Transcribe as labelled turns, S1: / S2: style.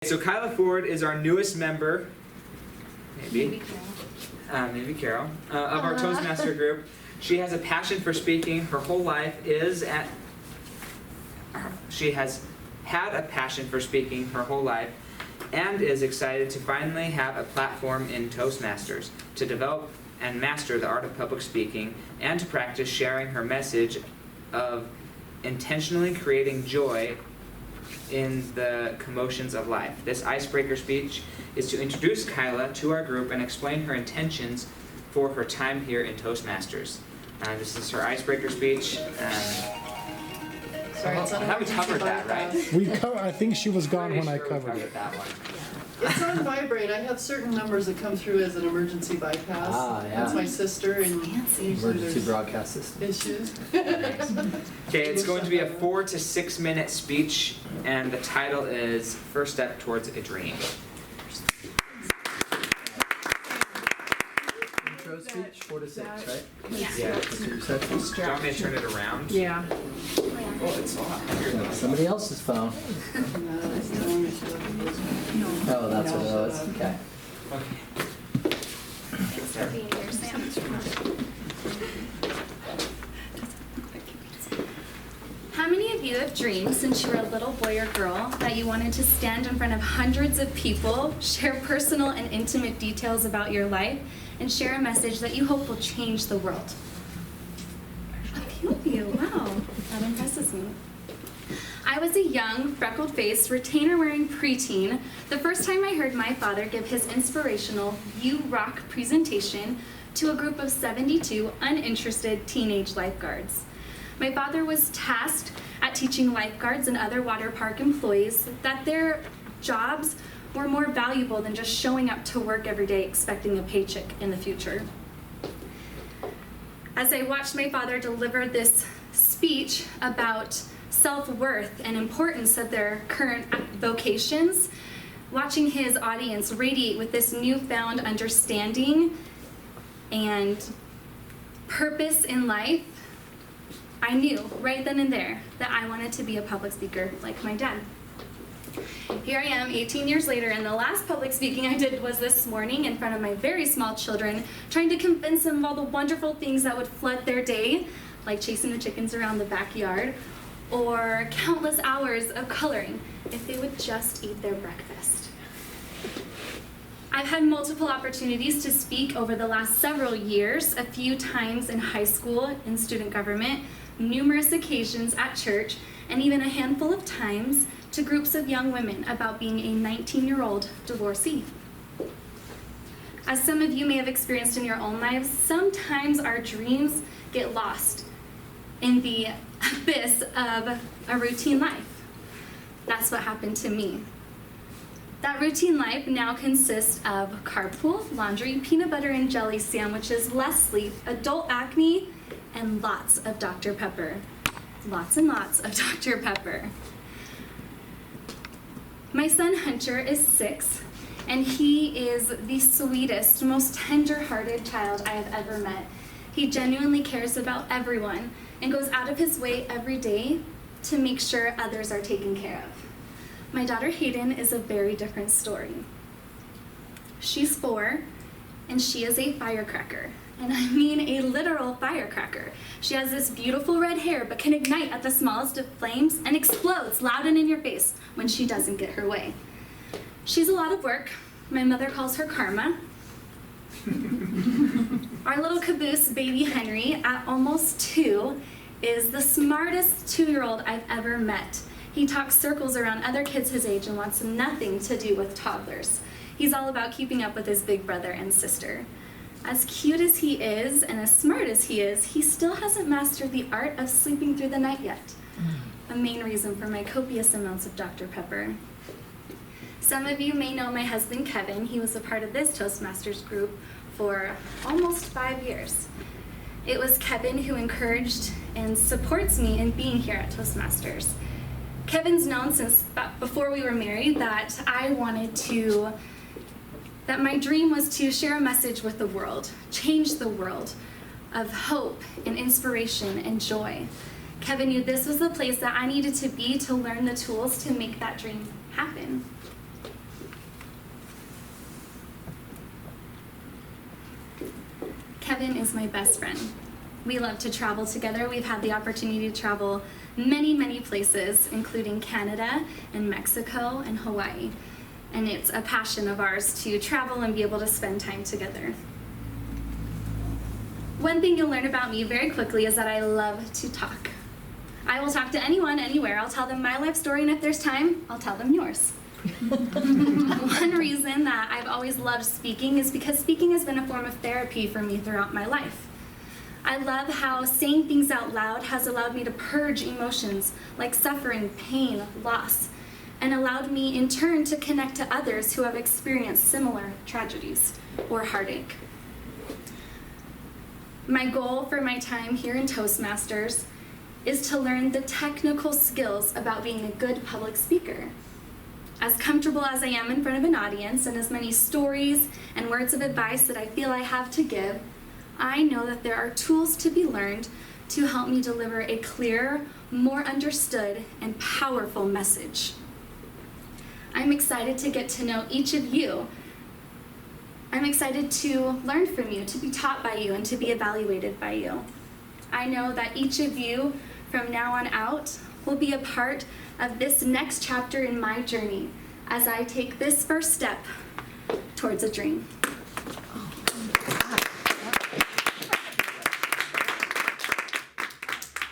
S1: So Kyla Ford is our newest member, maybe Carol, of our Toastmaster group. She has a passion for speaking. Her whole life she has had a passion for speaking her whole life and is excited to finally have a platform in Toastmasters to develop and master the art of public speaking and to practice sharing her message of intentionally creating joy in the commotions of life. This icebreaker speech is to introduce Kyla to our group and explain her intentions for her time here in Toastmasters. This is her icebreaker speech.
S2: Sorry, it's on
S1: we covered that, right?
S3: I think she was gone when I
S1: Pretty sure we
S3: covered it.
S1: that one.
S2: It's on vibrate. I have certain numbers that come through as an emergency bypass.
S4: Ah, yeah.
S2: That's my sister, and usually
S4: Emergency
S2: there's
S4: broadcast system.
S2: issues.
S1: Okay, it's going to be a 4 to 6 minute speech, and the title is First Step Towards a Dream.
S4: Intro speech, 4 to 6, right?
S1: Yeah.
S4: That's what you said?
S1: Do you want me to turn it around?
S2: Yeah.
S1: Oh, it's a lot heavier than I thought.
S4: Somebody else's phone. Oh, that's what it was. Okay.
S5: How many of you have dreamed since you were a little boy or girl that you wanted to stand in front of hundreds of people, share personal and intimate details about your life, and share a message that you hope will change the world? A few of you, wow, that impresses me. I was a young, freckled-faced, retainer-wearing preteen the first time I heard my father give his inspirational You Rock presentation to a group of 72 uninterested teenage lifeguards. My father was tasked at teaching lifeguards and other water park employees that their jobs were more valuable than just showing up to work every day expecting a paycheck in the future. As I watched my father deliver this speech about self-worth and importance of their current vocations, watching his audience radiate with this newfound understanding and purpose in life, I knew right then and there that I wanted to be a public speaker like my dad. Here I am 18 years later, and the last public speaking I did was this morning in front of my very small children, trying to convince them of all the wonderful things that would flood their day, like chasing the chickens around the backyard, or countless hours of coloring if they would just eat their breakfast. I've had multiple opportunities to speak over the last several years, a few times in high school, in student government, numerous occasions at church, and even a handful of times to groups of young women about being a 19-year-old divorcee. As some of you may have experienced in your own lives, sometimes our dreams get lost in the abyss of a routine life. That's what happened to me. That routine life now consists of carpool, laundry, peanut butter and jelly sandwiches, less sleep, adult acne, and lots of Dr. Pepper. Lots and lots of Dr. Pepper. My son Hunter is 6, and he is the sweetest, most tender-hearted child I have ever met. He genuinely cares about everyone and goes out of his way every day to make sure others are taken care of. My daughter Hayden is a very different story. She's 4, and she is a firecracker. And I mean a literal firecracker. She has this beautiful red hair, but can ignite at the smallest of flames and explodes loud and in your face when she doesn't get her way. She's a lot of work. My mother calls her Karma. Our little caboose baby Henry, at almost 2, is the smartest 2-year-old I've ever met. He talks circles around other kids his age and wants nothing to do with toddlers. He's all about keeping up with his big brother and sister. As cute as he is and as smart as he is, he still hasn't mastered the art of sleeping through the night yet. A main reason for my copious amounts of Dr. Pepper. Some of you may know my husband Kevin. He was a part of this Toastmasters group for almost 5 years. It was Kevin who encouraged and supports me in being here at Toastmasters. Kevin's known since before we were married that that my dream was to share a message with the world, change the world of hope and inspiration and joy. Kevin knew this was the place that I needed to be to learn the tools to make that dream happen. Kevin is my best friend. We love to travel together. We've had the opportunity to travel many, many places, including Canada and Mexico and Hawaii. And it's a passion of ours to travel and be able to spend time together. One thing you'll learn about me very quickly is that I love to talk. I will talk to anyone, anywhere. I'll tell them my life story, and if there's time, I'll tell them yours. One reason that I've always loved speaking is because speaking has been a form of therapy for me throughout my life. I love how saying things out loud has allowed me to purge emotions like suffering, pain, loss, and allowed me in turn to connect to others who have experienced similar tragedies or heartache. My goal for my time here in Toastmasters is to learn the technical skills about being a good public speaker. As comfortable as I am in front of an audience and as many stories and words of advice that I feel I have to give, I know that there are tools to be learned to help me deliver a clearer, more understood, and powerful message. I'm excited to get to know each of you. I'm excited to learn from you, to be taught by you, and to be evaluated by you. I know that each of you from now on out will be a part of this next chapter in my journey as I take this first step towards a dream.